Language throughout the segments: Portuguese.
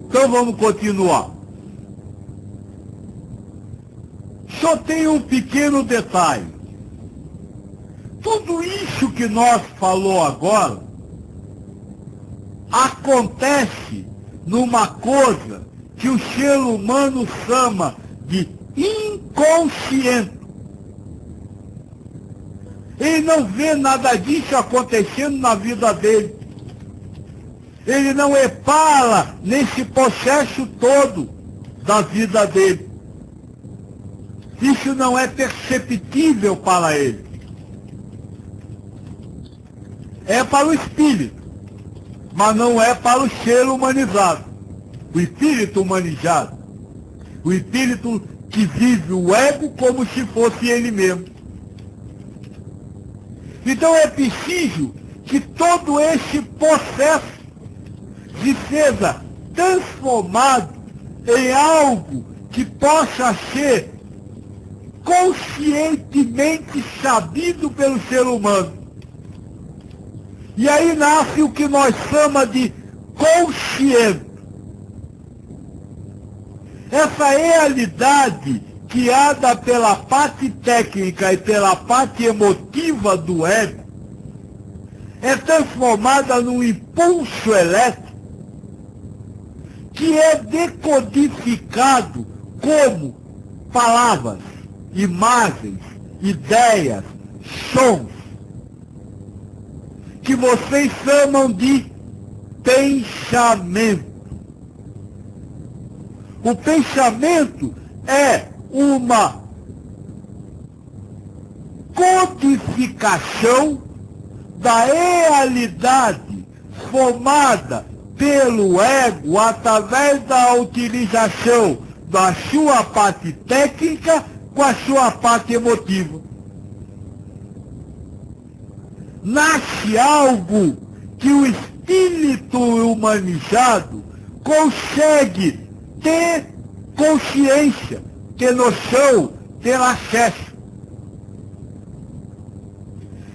Então vamos continuar. Só tem um pequeno detalhe. Tudo isso que nós falou agora acontece numa coisa que o ser humano chama de inconsciente. Ele não vê nada disso acontecendo na vida dele. Ele não repara nesse processo todo da vida dele. Isso não é perceptível para ele. É para o espírito, mas não é para o ser humanizado. O espírito humanizado. O espírito que vive o ego como se fosse ele mesmo. Então é preciso que todo esse processo seja transformado em algo que possa ser conscientemente sabido pelo ser humano. E aí nasce o que nós chamamos de consciente. Essa realidade guiada pela parte técnica e pela parte emotiva do ego é transformada num impulso elétrico que é decodificado como palavras, imagens, ideias, sons, que vocês chamam de pensamento. O pensamento é uma codificação da realidade formada pelo ego através da utilização da sua parte técnica com a sua parte emotiva. Nasce algo que o espírito humanizado consegue ter consciência, ter noção, ter acesso.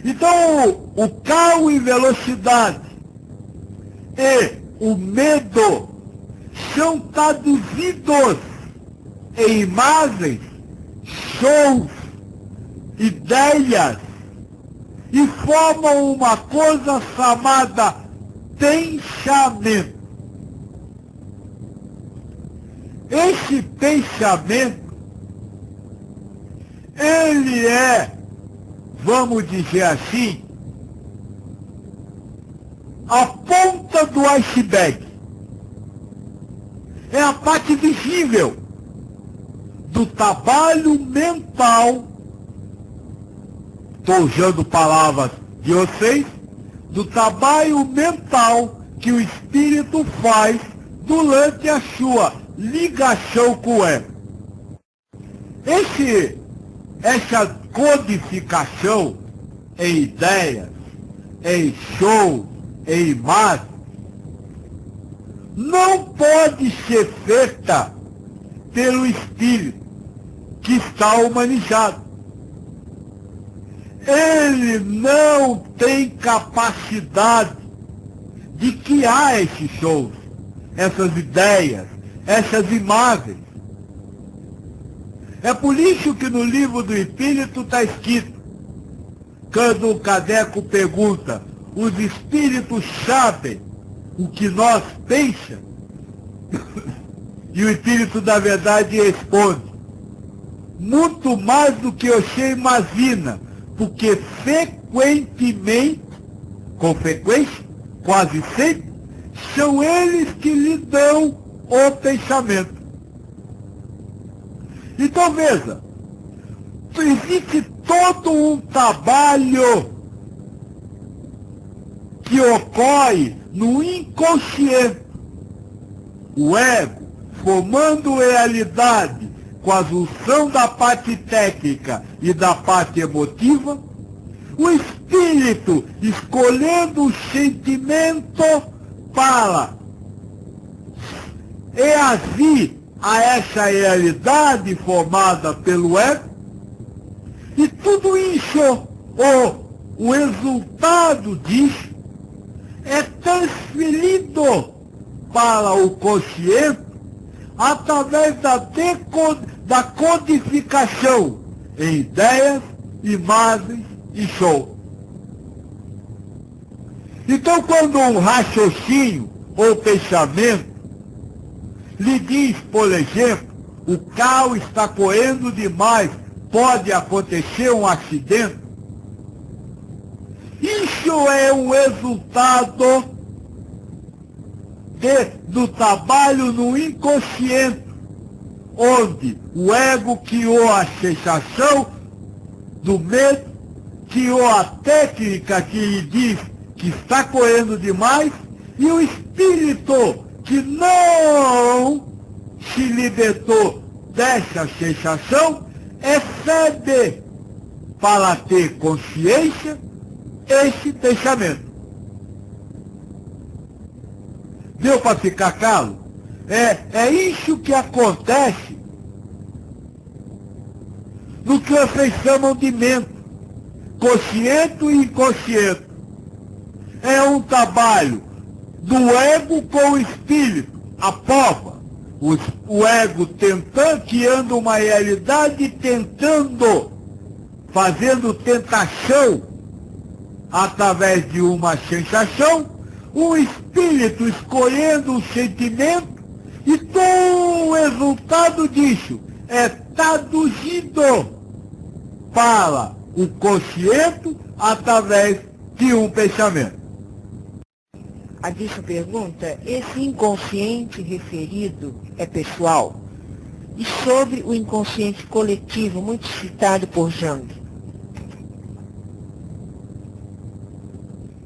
Então, o carro em velocidade e o medo são traduzidos em imagens, sons, ideias, e formam uma coisa chamada pensamento. Esse pensamento, ele é, vamos dizer assim, a ponta do iceberg. É a parte visível do trabalho mental, estou usando palavras de vocês, do trabalho mental que o espírito faz durante a sua ligação com o ego. Essa codificação em ideias, em shows, em imagens, não pode ser feita pelo espírito que está humanizado. Ele não tem capacidade de criar esses shows, essas ideias, essas imagens. É por isso que no livro do Espírito está escrito, quando o Kardec pergunta, os espíritos sabem o que nós pensamos? E o Espírito da Verdade responde, muito mais do que você imagina, porque frequentemente, com frequência, quase sempre, são eles que lhe dão o pensamento. Então veja, existe todo um trabalho que ocorre no inconsciente. O ego, formando realidade com a junção da parte técnica e da parte emotiva, o espírito escolhendo o sentimento para reagir a essa realidade formada pelo ego, e tudo isso, o resultado disso, é transferido para o consciente através da codificação em ideias, imagens e show. Então, quando um raciocínio ou pensamento lhe diz, por exemplo, o carro está correndo demais, pode acontecer um acidente, isso é um resultado do trabalho no inconsciente, onde o ego criou a sensação do medo, criou a técnica que lhe diz que está correndo demais, e o espírito que não se libertou dessa sensação excede para ter consciência esse pensamento. Deu para ficar claro? É isso que acontece no que vocês chamam de mente, consciente e inconsciente. É um trabalho do ego com o espírito, a prova. O ego tentando, criando uma realidade, tentando, fazendo tentação através de uma sensação, o espírito escolhendo o sentimento, e todo o resultado disso é traduzido para o consciente através de um pensamento. Adilson pergunta, esse inconsciente referido é pessoal? E sobre o inconsciente coletivo, muito citado por Jung?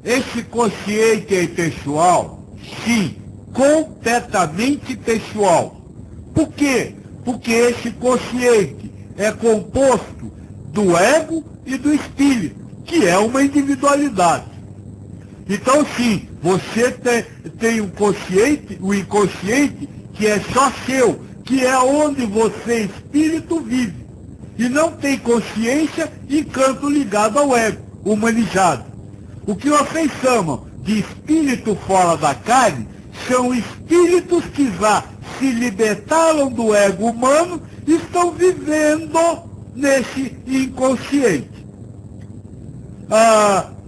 Esse consciente é pessoal? Sim, completamente pessoal. Por quê? Porque esse consciente é composto do ego e do espírito, que é uma individualidade. Então, sim, você tem um consciente, o inconsciente, que é só seu, que é onde você, espírito, vive. E não tem consciência e canto ligado ao ego, humanizado. O que vocês chamam de espírito fora da carne são espíritos que já se libertaram do ego humano e estão vivendo nesse inconsciente.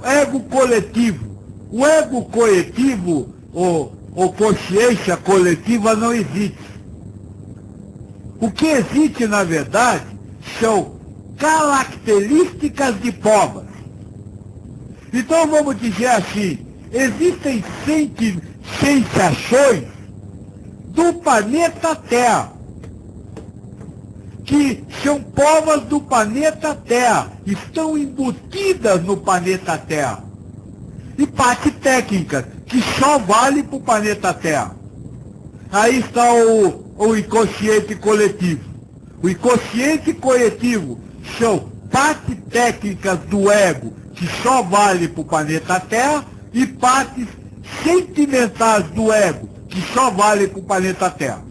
Ego coletivo. O ego coletivo, ou consciência coletiva, não existe. O que existe, na verdade, são características de provas. Então vamos dizer assim, existem sensações do planeta Terra, que são provas do planeta Terra, estão embutidas no planeta Terra. E parte técnica, que só vale para o planeta Terra. Aí está o inconsciente coletivo. O inconsciente coletivo são partes técnicas do ego, que só vale para o planeta Terra, e partes sentimentais do ego, que só vale para o planeta Terra.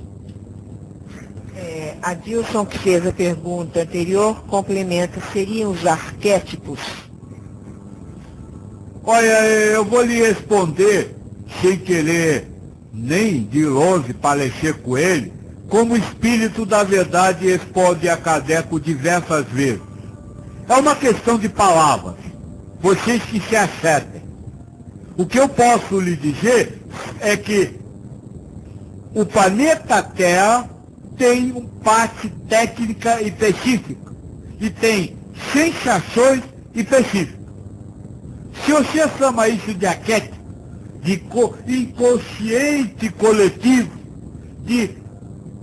Adilson, que fez a pergunta anterior, complementa, seriam os arquétipos? Olha, eu vou lhe responder, sem querer nem de longe parecer com ele, como o Espírito da Verdade responde a Kardec diversas vezes. É uma questão de palavras, vocês que se acertem. O que eu posso lhe dizer é que o planeta Terra tem uma parte técnica e específica, e tem sensações específicas. Se você chama isso de arquétipo, de inconsciente coletivo, de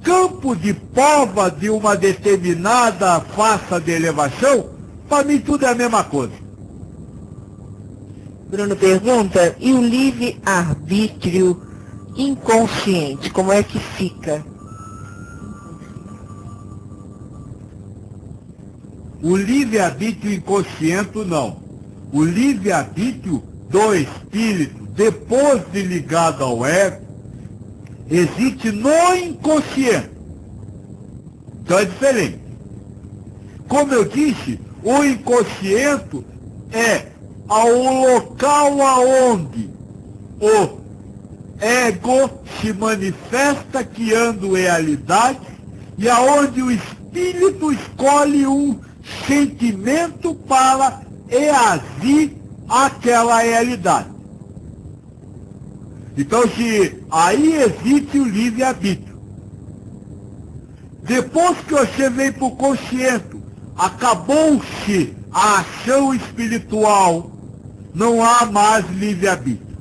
campo de prova de uma determinada faixa de elevação, para mim tudo é a mesma coisa. Bruno pergunta, e o livre-arbítrio inconsciente, como é que fica? O livre-arbítrio inconsciente, não. O livre-arbítrio do espírito, depois de ligado ao ego, existe no inconsciente. Então é diferente. Como eu disse, o inconsciente é ao local aonde o ego se manifesta criando realidade e aonde o espírito escolhe um sentimento para reagir àquela realidade. Então, aí existe o livre-arbítrio. Depois que você vem para o consciente, acabou-se a ação espiritual, não há mais livre-arbítrio.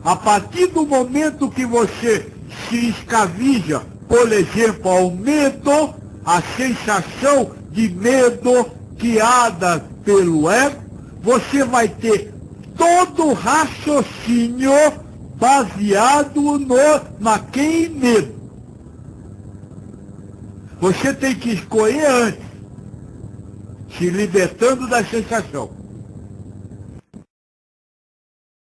A partir do momento que você se escravija, por exemplo, ao medo, a sensação de medo criada pelo ego, você vai ter todo o raciocínio baseado naquele medo. Você tem que escolher antes, se libertando da sensação.